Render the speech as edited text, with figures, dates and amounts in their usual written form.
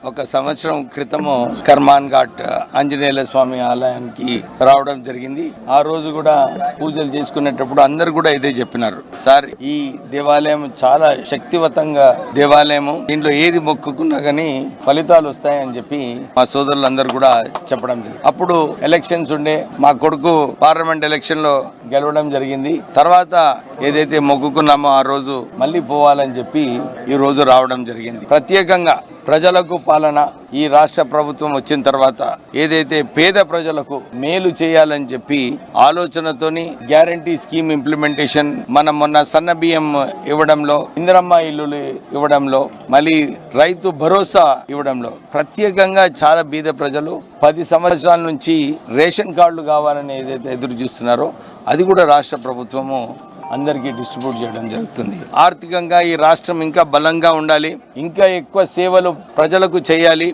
ఒక సంవత్సరం క్రితము కర్మాన్ ఘాట్ ఆంజనేయ స్వామి ఆలయానికి రావడం జరిగింది. ఆ రోజు కూడా పూజలు చేసుకునేటప్పుడు అందరు కూడా ఇదే చెప్పినారు, సార్ ఈ దేవాలయం చాలా శక్తివంతంగా దేవాలయము, దీంట్లో ఏది మొక్కుకున్నా గానీ ఫలితాలు వస్తాయని చెప్పి మా సోదరులందరూ కూడా చెప్పడం జరిగింది. అప్పుడు ఎలక్షన్స్ ఉండే, మా కొడుకు పార్లమెంట్ ఎలక్షన్ లో గెలవడం జరిగింది. తర్వాత ఏదైతే మొక్కుకున్నామో ఆ రోజు మళ్ళీ పోవాలని చెప్పి ఈ రోజు రావడం జరిగింది. ప్రత్యేకంగా ప్రజలకు పాలన ఈ రాష్ట్ర ప్రభుత్వం వచ్చిన తర్వాత ఏదైతే పేద ప్రజలకు మేలు చేయాలని చెప్పి ఆలోచనతోని గ్యారంటీ స్కీమ్ ఇంప్లిమెంటేషన్, మనం మొన్న సన్న బియ్యం ఇవ్వడంలో, ఇందిరమ్మ ఇల్లులు ఇవ్వడంలో, మళ్ళీ రైతు భరోసా ఇవ్వడంలో ప్రత్యేకంగా చాలా బీద ప్రజలు 10 సంవత్సరాల నుంచి రేషన్ కార్డులు కావాలని ఏదైతే ఎదురు చూస్తున్నారో అది కూడా రాష్ట్ర ప్రభుత్వము అందరికీ డిస్ట్రిబ్యూట్ చేయడం జరుగుతుంది. ఆర్థికంగా ఈ రాష్ట్రం ఇంకా బలంగా ఉండాలి, ఇంకా ఎక్కువ సేవలు ప్రజలకు చేయాలి.